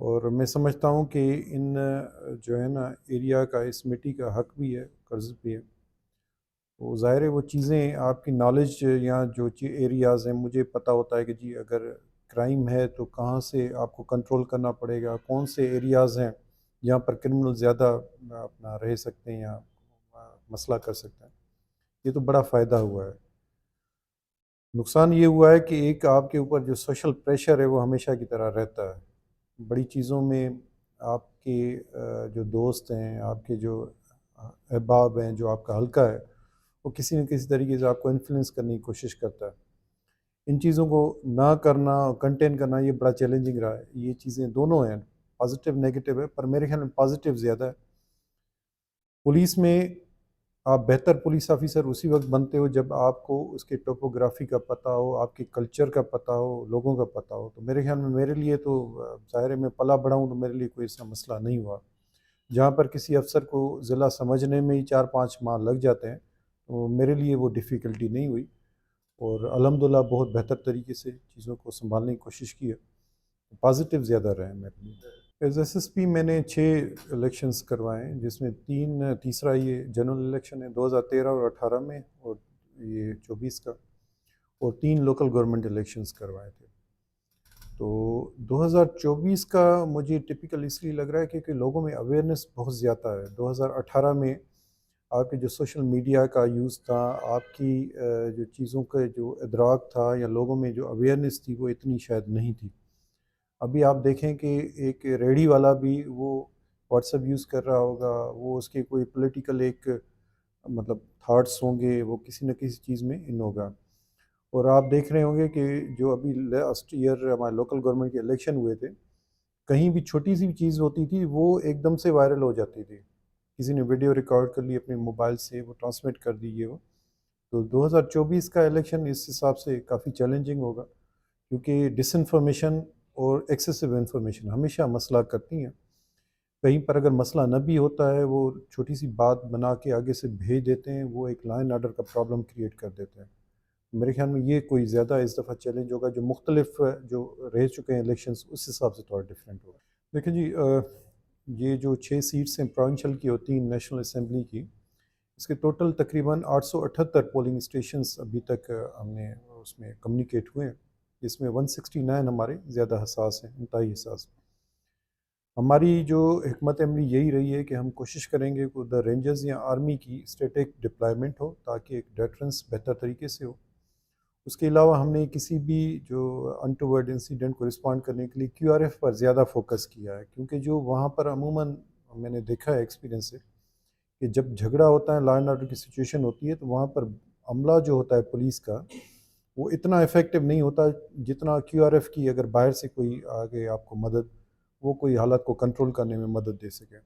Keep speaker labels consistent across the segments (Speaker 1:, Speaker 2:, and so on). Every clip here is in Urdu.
Speaker 1: اور میں سمجھتا ہوں کہ ان جو ہے نا ایریا کا اسمٹی کا حق بھی ہے، قرض بھی ہے. وہ ظاہر ہے وہ چیزیں آپ کی نالج یا جو ایریاز ہیں مجھے پتہ ہوتا ہے کہ جی اگر کرائم ہے تو کہاں سے آپ کو کنٹرول کرنا پڑے گا، کون سے ایریاز ہیں جہاں پر کرمنل زیادہ اپنا رہ سکتے ہیں یا مسئلہ کر سکتے ہیں. یہ تو بڑا فائدہ ہوا ہے. نقصان یہ ہوا ہے کہ ایک آپ کے اوپر جو سوشل پریشر ہے وہ ہمیشہ کی طرح رہتا ہے. بڑی چیزوں میں آپ کے جو دوست ہیں، آپ کے جو احباب ہیں، جو آپ کا حلقہ ہے، وہ کسی نہ کسی طریقے سے آپ کو انفلوئنس کرنے کی کوشش کرتا ہے. ان چیزوں کو نہ کرنا، کنٹین کرنا، یہ بڑا چیلنجنگ رہا ہے. یہ چیزیں دونوں ہیں، پازیٹیو نیگیٹو ہے، پر میرے خیال میں پازیٹیو زیادہ ہے. پولیس میں آپ بہتر پولیس آفیسر اسی وقت بنتے ہو جب آپ کو اس کے ٹوپوگرافی کا پتہ ہو، آپ کے کلچر کا پتہ ہو، لوگوں کا پتہ ہو. تو میرے خیال میں میرے لیے تو ظاہر ہے میں پلا بڑا ہوں تو میرے لیے کوئی ایسا مسئلہ نہیں ہوا. جہاں پر کسی افسر کو ضلع سمجھنے میں ہی 4-5 ماہ لگ جاتے ہیں تو میرے لیے وہ ڈیفیکلٹی نہیں ہوئی، اور الحمدللہ بہت بہتر طریقے سے چیزوں کو سنبھالنے کی کوشش کی ہے. پازیٹیو زیادہ رہے ہیں میرے لیے. ایز ایس ایس پی میں نے 6 الیکشنز کروائے ہیں، جس میں تیسرا یہ جنرل الیکشن ہے 2013 اور 18 میں، اور یہ 24 کا، اور 3 لوکل گورنمنٹ الیکشنز کروائے تھے. تو 2024 کا مجھے ٹپیکل اس لیے لگ رہا ہے کیونکہ لوگوں میں اویئرنیس بہت زیادہ ہے. 2018 میں آپ کے جو سوشل میڈیا کا یوز تھا، آپ کی جو چیزوں کا جو ادراک تھا یا لوگوں میں جو اویئرنیس تھی وہ اتنی شاید نہیں تھی. ابھی آپ دیکھیں کہ ایک ریڑھی والا بھی وہ واٹس ایپ یوز کر رہا ہوگا، وہ اس کے کوئی پولیٹیکل ایک مطلب تھاٹس ہوں گے، وہ کسی نہ کسی چیز میں ان ہوگا. اور آپ دیکھ رہے ہوں گے کہ جو ابھی لاسٹ ایئر ہمارے لوکل گورنمنٹ کے الیکشن ہوئے تھے، کہیں بھی چھوٹی سی چیز ہوتی تھی وہ ایک دم سے وائرل ہو جاتی تھی. کسی نے ویڈیو ریکارڈ کر لی اپنے موبائل سے، وہ ٹرانسمٹ کر دیجیے وہ. تو 2024 کا الیکشن اس حساب سے کافی چیلنجنگ ہوگا، کیونکہ ڈس انفارمیشن اور ایکسیسو انفارمیشن ہمیشہ مسئلہ کرتی ہیں. کہیں پر اگر مسئلہ نہ بھی ہوتا ہے، وہ چھوٹی سی بات بنا کے آگے سے بھیج دیتے ہیں، وہ ایک لائن آرڈر کا پرابلم کریٹ کر دیتے ہیں. میرے خیال میں یہ کوئی زیادہ اس دفعہ چیلنج ہوگا. جو مختلف جو رہ چکے ہیں الیکشنز اس حساب سے تھوڑا ڈفرینٹ ہوگا. دیکھیں جی، یہ جو 6 سیٹس ہیں پروونشل کی ہوتی ہیں نیشنل اسمبلی کی، اس کے ٹوٹل تقریباً 878 پولنگ اسٹیشنز ابھی تک ہم نے اس میں کمیونیکیٹ ہوئے ہیں، جس میں 169 ہمارے زیادہ حساس ہیں، انتہائی حساس. ہماری جو حکمت عملی یہی رہی ہے کہ ہم کوشش کریں گے کہ ادھر رینجرز یا آرمی کی اسٹیٹک ڈپلائمنٹ ہو تاکہ ایک ڈیٹرنس بہتر طریقے سے ہو. اس کے علاوہ ہم نے کسی بھی جو انٹوورڈ انسیڈنٹ کو رسپونڈ کرنے کے لیے کیو آر ایف پر زیادہ فوکس کیا ہے، کیونکہ جو وہاں پر عموماً میں نے دیکھا ہے ایکسپیرینس سے کہ جب جھگڑا ہوتا ہے، لا اینڈ آرڈر کی سچویشن ہوتی ہے، تو وہاں پر عملہ جو ہوتا ہے پولیس کا وہ اتنا افیکٹو نہیں ہوتا جتنا کیو آر ایف کی اگر باہر سے کوئی آگے آپ کو مدد، وہ کوئی حالات کو کنٹرول کرنے میں مدد دے سکے.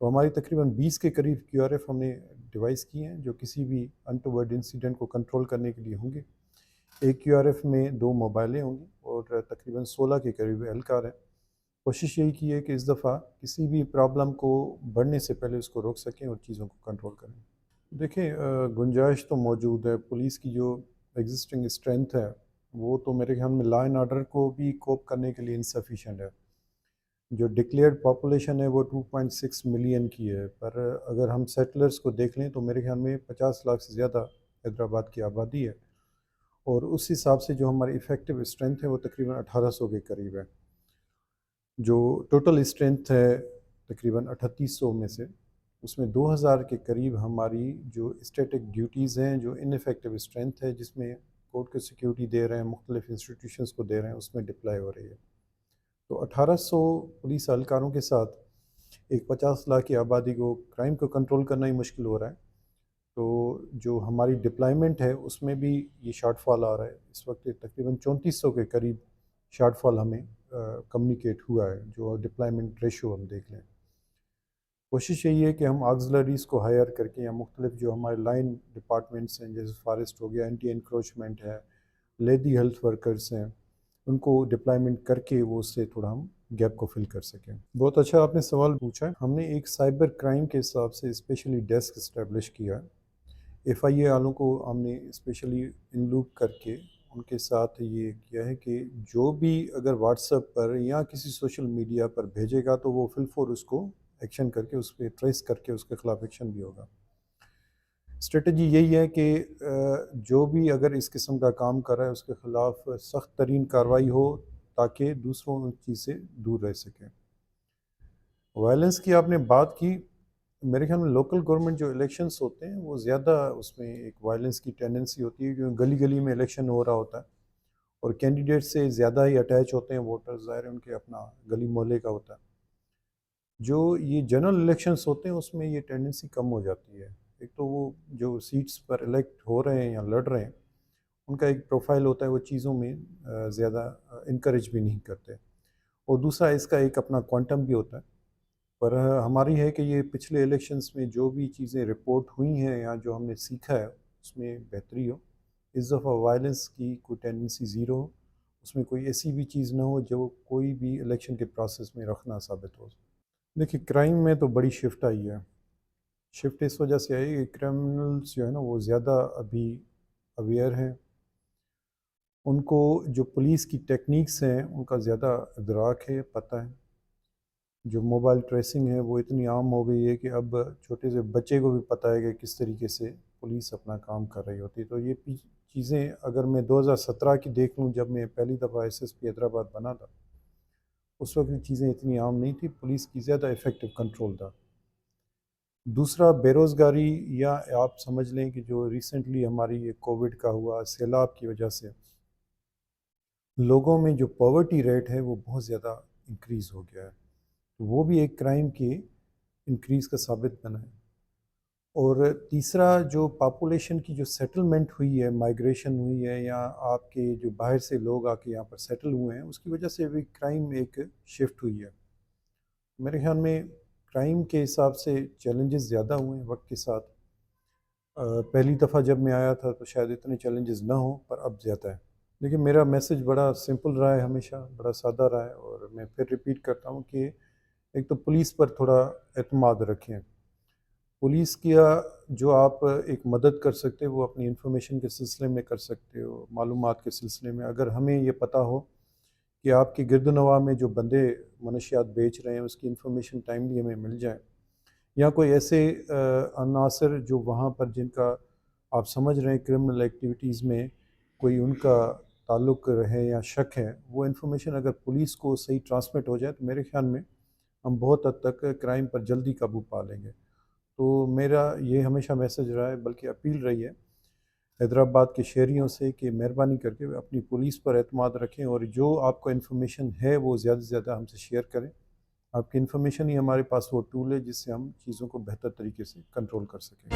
Speaker 1: تو ہماری تقریباً 20 کے قریب کیو آر ایف ہم نے ڈیوائس کی ہیں جو کسی بھی انٹوورڈ انسیڈنٹ کو کنٹرول کرنے کے لیے ہوں گے. ایک کیو آر ایف میں 2 موبائلیں ہوں گی اور تقریباً 16 کے قریب اہلکار ہیں. کوشش یہی کی ہے کہ اس دفعہ کسی بھی پرابلم کو بڑھنے سے پہلے اس کو روک سکیں اور چیزوں کو کنٹرول کریں. دیکھیں، گنجائش تو موجود ہے. پولیس کی جو ایگزسٹنگ اسٹرینتھ ہے وہ تو میرے خیال میں لا اینڈ آرڈر کو بھی کوپ کرنے کے لیے انسفیشینٹ ہے. جو ڈکلیئرڈ پاپولیشن ہے وہ 2.6 ملین کی ہے، پر اگر ہم سیٹلرز کو دیکھ لیں تو میرے خیال میں 50 لاکھ سے زیادہ حیدرآباد کی آبادی ہے، اور اس حساب سے جو ہماری ایفیکٹو اسٹرینتھ ہے وہ تقریباً 1800 کے قریب ہے. جو ٹوٹل اسٹرینتھ ہے تقریباً 3800 میں سے، اس میں 2000 کے قریب ہماری جو اسٹیٹک ڈیوٹیز ہیں، جو ان ایفیکٹو اسٹرینتھ ہے جس میں کورٹ کو سیکیورٹی دے رہے ہیں، مختلف انسٹیٹیوشنز کو دے رہے ہیں، اس میں ڈپلائی ہو رہی ہے. تو 1800 پولیس اہلکاروں کے ساتھ ایک 50 لاکھ کی آبادی کو کرائم کو کنٹرول کرنا ہی مشکل ہو رہا ہے. تو جو ہماری ڈپلائمنٹ ہے اس میں بھی یہ شارٹ فال آ رہا ہے. اس وقت تقریباً 3400 کے قریب شارٹ فال ہمیں کمیونیکیٹ ہوا ہے جو ڈپلائمنٹ ریشو ہم دیکھ لیں. کوشش یہی ہے کہ ہم آگزلریز کو ہائر کر کے یا مختلف جو ہمارے لائن ڈپارٹمنٹس ہیں جیسے فارسٹ ہو گیا، اینٹی انکروچمنٹ ہے، لیڈی ہیلتھ ورکرز ہیں، ان کو ڈپلائمنٹ کر کے وہ اس سے تھوڑا ہم گیپ کو فل کر سکیں. بہت اچھا آپ نے سوال پوچھا ہے. ہم نے ایک سائبر کرائم کے حساب سے اسپیشلی ڈیسک اسٹیبلش کیا ہے. ایف آئی اے والوں کو ہم نے اسپیشلی ان لوپ کر کے ان کے ساتھ یہ کیا ہے کہ جو بھی اگر واٹس ایپ پر یا کسی سوشل میڈیا پر بھیجے گا تو وہ فی الفور اس کو ایکشن کر کے اس پہ ٹریس کر کے اس کے خلاف ایکشن بھی ہوگا۔ اسٹریٹجی یہی ہے کہ جو بھی اگر اس قسم کا کام کر رہا ہے اس کے خلاف سخت ترین کارروائی ہو تاکہ دوسروں اس چیز سے دور رہ سکیں۔ وائلنس کی آپ نے بات کی، میرے خیال میں لوکل گورنمنٹ جو الیکشنز ہوتے ہیں وہ زیادہ اس میں ایک وائلنس کی ٹینڈنسی ہوتی ہے، کیونکہ گلی گلی میں الیکشن ہو رہا ہوتا ہے اور کینڈیڈیٹ سے زیادہ ہی اٹیچ ہوتے ہیں ووٹر، ظاہر ہے ان کے اپنا گلی محلے کا ہوتا ہے۔ جو یہ جنرل الیکشنز ہوتے ہیں اس میں یہ ٹینڈنسی کم ہو جاتی ہے۔ ایک تو وہ جو سیٹس پر الیکٹ ہو رہے ہیں یا لڑ رہے ہیں ان کا ایک پروفائل ہوتا ہے، وہ چیزوں میں زیادہ انکریج بھی نہیں کرتے، اور دوسرا اس کا ایک اپنا کوانٹم بھی ہوتا ہے۔ پر ہماری ہے کہ یہ پچھلے الیکشنز میں جو بھی چیزیں رپورٹ ہوئی ہیں یا جو ہم نے سیکھا ہے اس میں بہتری ہو، اس دفعہ وائلنس کی کوئی ٹینڈنسی زیرو ہو، اس میں کوئی ایسی بھی چیز نہ ہو جو کوئی بھی الیکشن کے پروسیس میں رکھنا ثابت ہو۔ دیکھیے کرائم میں تو بڑی شفٹ آئی ہے، شفٹ اس وجہ سے آئی کہ کرمنلز جو ہے نا وہ زیادہ ابھی اویئر ہیں، ان کو جو پولیس کی ٹیکنیکس ہیں ان کا زیادہ ادراک ہے، پتہ ہے۔ جو موبائل ٹریسنگ ہے وہ اتنی عام ہو گئی ہے کہ اب چھوٹے سے بچے کو بھی پتہ ہے کہ کس طریقے سے پولیس اپنا کام کر رہی ہوتی ہے۔ تو یہ چیزیں اگر میں 2017 کی دیکھ لوں، جب میں پہلی دفعہ ایس ایس پی حیدرآباد بنا تھا، اس وقت یہ چیزیں اتنی عام نہیں تھی، پولیس کی زیادہ افیکٹو کنٹرول تھا۔ دوسرا بے روزگاری، یا آپ سمجھ لیں کہ جو ریسنٹلی ہماری یہ کووڈ کا ہوا، سیلاب کی وجہ سے لوگوں میں جو پاورٹی ریٹ ہے وہ بہت زیادہ انکریز ہو گیا ہے، وہ بھی ایک کرائم کے انکریز کا ثابت بنا ہے۔ اور تیسرا جو پاپولیشن کی جو سیٹلمنٹ ہوئی ہے، مائیگریشن ہوئی ہے، یا آپ کے جو باہر سے لوگ آ کے یہاں پر سیٹل ہوئے ہیں، اس کی وجہ سے بھی کرائم ایک شفٹ ہوئی ہے۔ میرے خیال میں کرائم کے حساب سے چیلنجز زیادہ ہوئے ہیں وقت کے ساتھ۔ پہلی دفعہ جب میں آیا تھا تو شاید اتنے چیلنجز نہ ہوں، پر اب زیادہ ہے۔ لیکن میرا میسج بڑا سمپل رہا ہے، ہمیشہ بڑا سادہ رہا ہے، اور میں پھر ریپیٹ کرتا ہوں کہ ایک تو پولیس پر تھوڑا اعتماد رکھیں۔ پولیس کیا جو آپ ایک مدد کر سکتے وہ اپنی انفارمیشن کے سلسلے میں کر سکتے ہو، معلومات کے سلسلے میں۔ اگر ہمیں یہ پتہ ہو کہ آپ کی گرد و نواح میں جو بندے منشیات بیچ رہے ہیں اس کی انفارمیشن ٹائملی ہمیں مل جائے، یا کوئی ایسے عناصر جو وہاں پر جن کا آپ سمجھ رہے ہیں کرمنل ایکٹیویٹیز میں کوئی ان کا تعلق رہے یا شک ہے، وہ انفارمیشن اگر پولیس کو صحیح ٹرانسمٹ ہو جائے تو میرے خیال میں ہم بہت حد تک کرائم پر جلدی قابو پا لیں گے۔ تو میرا یہ ہمیشہ میسج رہا ہے، بلکہ اپیل رہی ہے حیدرآباد کے شہریوں سے کہ مہربانی کر کے اپنی پولیس پر اعتماد رکھیں، اور جو آپ کو انفارمیشن ہے وہ زیادہ سے زیادہ ہم سے شیئر کریں۔ آپ کی انفارمیشن ہی ہمارے پاس وہ ٹول ہے جس سے ہم چیزوں کو بہتر طریقے سے کنٹرول کر سکیں۔